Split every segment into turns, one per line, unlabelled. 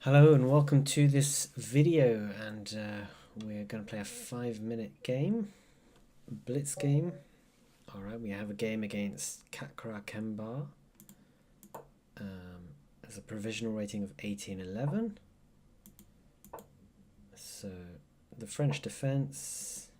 Hello and welcome to this video, and we're going to play a 5-minute game, blitz game. Alright, we have a game against cakraKembar. There's a provisional rating of 1811. So the French defense.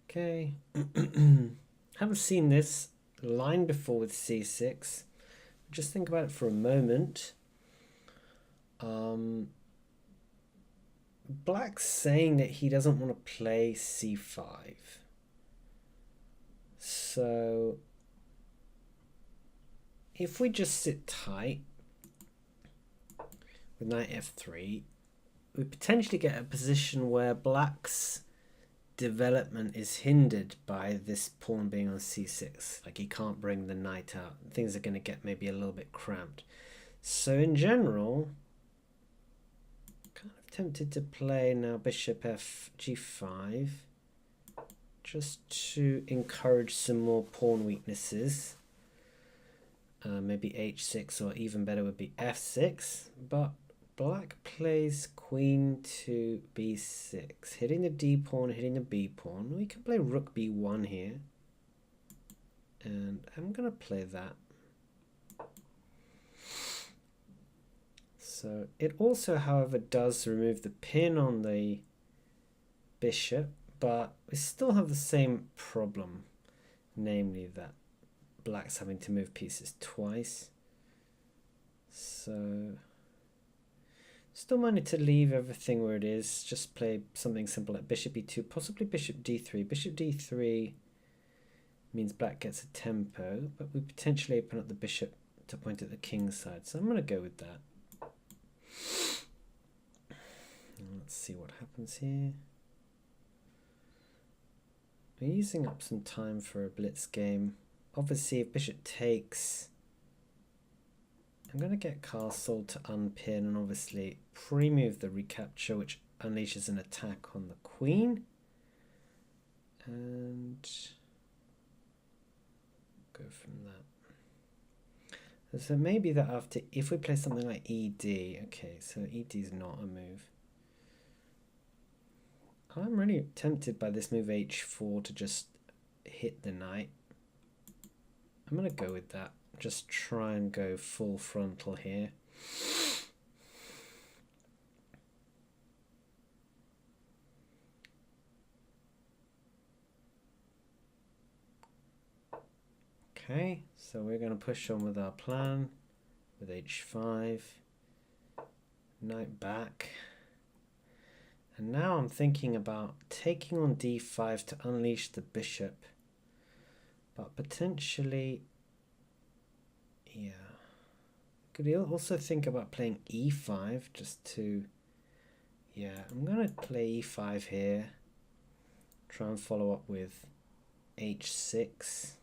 Okay. Haven't seen this line before with C6. Just think about it for a moment. Black's saying that he doesn't want to play c5. So if we just sit tight with knight f3, we potentially get a position where Black's development is hindered by this pawn being on c6. Like, he can't bring the knight out. Things are going to get maybe a little bit cramped. So in general, kind of tempted to play now bishop f g5 just to encourage some more pawn weaknesses. Maybe h6, or even better would be f6, but Black plays queen to b6, hitting the d pawn, hitting the b pawn. We can play rook b1 here, and I'm gonna play that. So it also, however, does remove the pin on the bishop, but we still have the same problem, namely that Black's having to move pieces twice. So still minded to leave everything where it is, just play something simple like bishop e2, possibly bishop d3. Bishop d3 means Black gets a tempo, but we potentially open up the bishop to point at the king's side. So I'm going to go with that. Let's see what happens here. We're using up some time for a blitz game. Obviously, if bishop takes, I'm going to get castle to unpin and obviously pre-move the recapture, which unleashes an attack on the queen. And go from that. So maybe that after, if we play something like ED, okay, so ED is not a move. I'm really tempted by this move h4 to just hit the knight. I'm going to go with that. Just try and go full frontal here. Okay, so we're going to push on with our plan with h5, knight back. And now I'm thinking about taking on d5 to unleash the bishop, but potentially, yeah. Could also think about playing e5 just to, yeah, I'm going to play e5 here. Try and follow up with h6.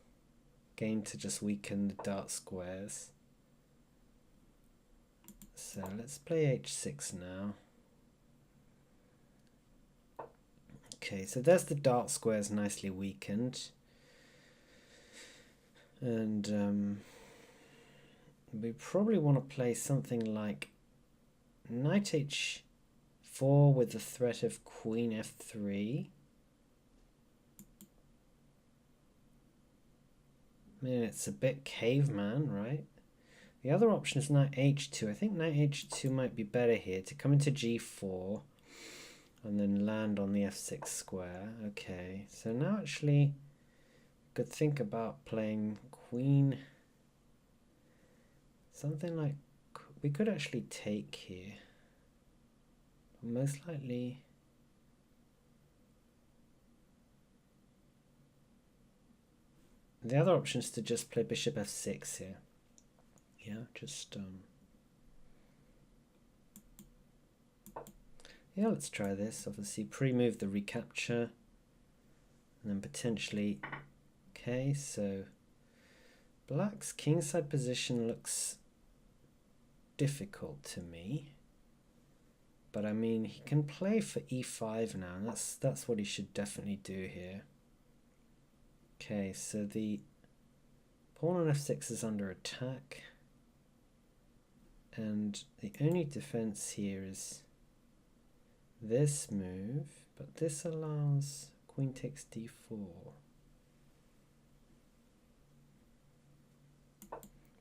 Game to just weaken the dart squares. So let's play h6 now. Okay, so there's the dart squares nicely weakened. And we probably want to play something like knight h4 with the threat of queen f3. I mean, it's a bit caveman, right? The other option is knight h2. I think knight h2 might be better here to come into g4 and then land on the f6 square. Okay, so now actually could think about playing queen. Something like, we could actually take here. Most likely, the other option is to just play bishop f6 here. Yeah, just yeah, let's try this. Obviously pre-move the recapture and then potentially, okay, so Black's kingside position looks difficult to me, but I mean, he can play for e5 now, and that's what he should definitely do here. Okay, so the pawn on f6 is under attack. And the only defense here is this move, but this allows queen takes d4.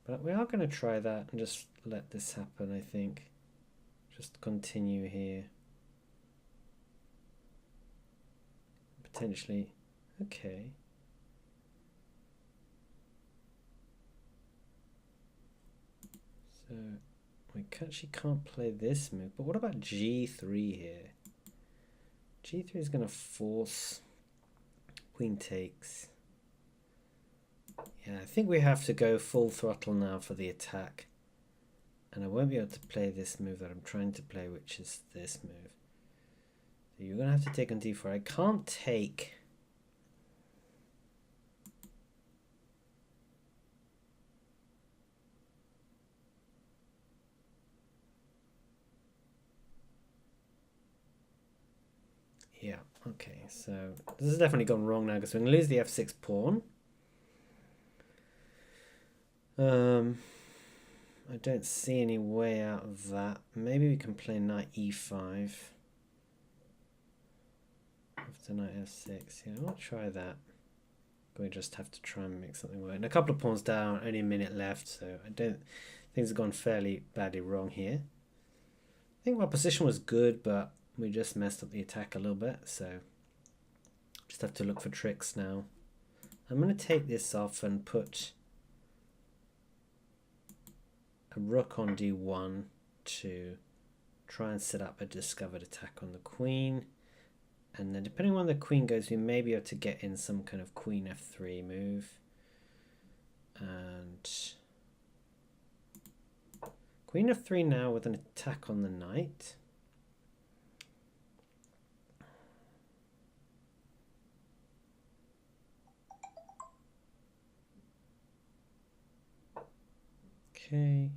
But we are going to try that and just let this happen, I think. Just continue here. Potentially. Okay. So we actually can't play this move, but what about g3 here? g3 is going to force queen takes. Yeah, I think we have to go full throttle now for the attack. And I won't be able to play this move that I'm trying to play, which is this move. So you're going to have to take on d4. I can't take... Yeah, okay, so this has definitely gone wrong now because we're going to lose the f6 pawn. I don't see any way out of that. Maybe we can play knight e5 after knight f6. Yeah, I'll try that. We just have to try and make something work. And a couple of pawns down, only a minute left, so I don't. Things have gone fairly badly wrong here. I think my position was good, but we just messed up the attack a little bit, so just have to look for tricks now. I'm going to take this off and put a rook on d1 to try and set up a discovered attack on the queen. And then depending on where the queen goes, we may be able to get in some kind of queen f3 move. And queen f3 now with an attack on the knight. Okay.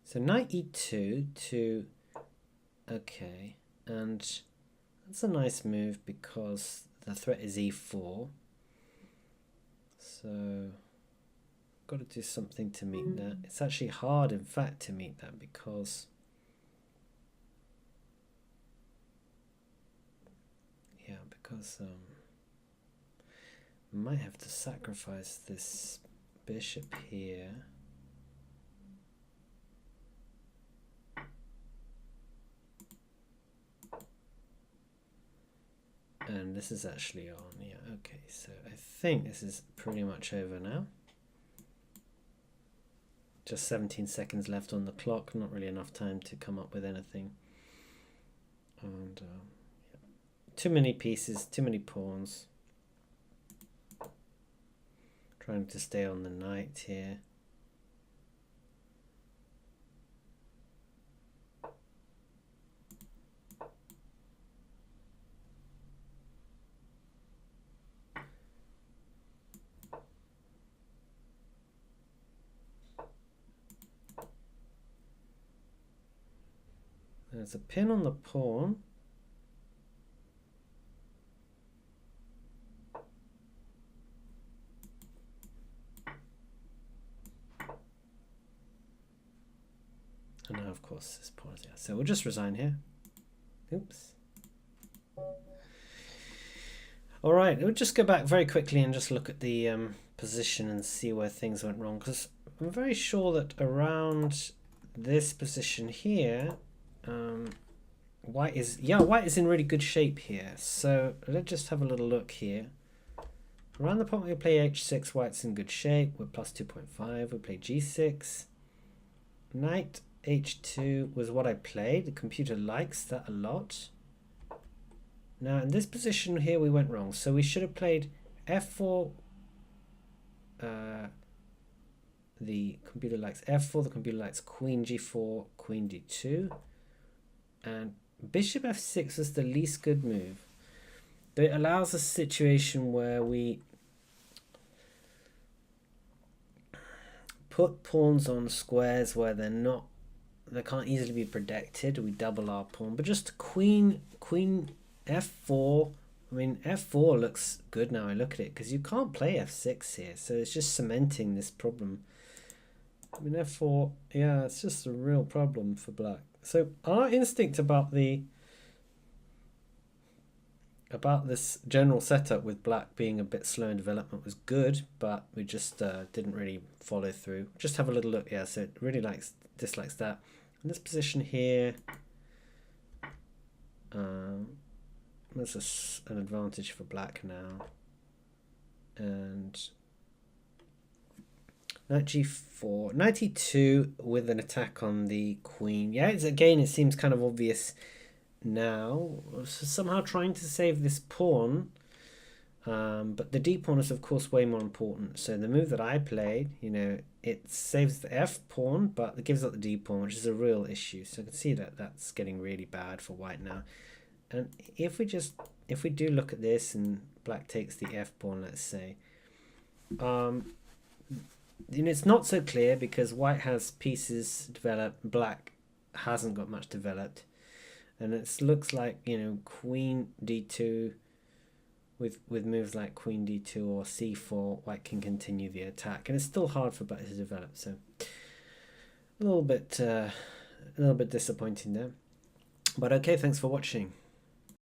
So knight e2 to, okay, and that's a nice move because the threat is e4. So got to do something to meet that. It's actually hard, in fact, to meet that because I might have to sacrifice this bishop here. And this is actually on, yeah, okay, so I think this is pretty much over now. Just 17 seconds left on the clock, not really enough time to come up with anything. And yeah. Too many pieces, too many pawns. Trying to stay on the knight here. There's a pin on the pawn. And now, of course, this pawn is there. So we'll just resign here. Oops. All right, we'll just go back very quickly and just look at the position and see where things went wrong. Because I'm very sure that around this position here, white is in really good shape here. So let's just have a little look here. Around the point we play h6, white's in good shape. We're plus 2.5. We play g6. Knight h2 was what I played. The computer likes that a lot. Now in this position here we went wrong. So we should have played f4. The computer likes f4. The computer likes queen g4, queen d2. And bishop f6 is the least good move. But it allows a situation where we put pawns on squares where they can't easily be protected. We double our pawn, but just queen f4 I mean, f4 looks good now I look at it, because you can't play f6 here, so it's just cementing this problem. I mean, f4, yeah, it's just a real problem for black. So our instinct about this general setup with black being a bit slow in development was good, but we just didn't really follow through. Just have a little look. Yeah, so it really dislikes that. In this position here, there's an advantage for black now. And knight g4, knight e2 with an attack on the queen. Yeah, again, it seems kind of obvious now. So somehow trying to save this pawn, but the d pawn is of course way more important. So the move that I played, it saves the f pawn, but it gives up the d pawn, which is a real issue. So you can see that that's getting really bad for white now. And if we do look at this and black takes the f pawn, let's say, it's not so clear because white has pieces developed, black hasn't got much developed, and it looks like queen d2 with moves like queen d2 or c4, white can continue the attack, and it's still hard for black to develop. So a little bit disappointing there, but okay, thanks for watching.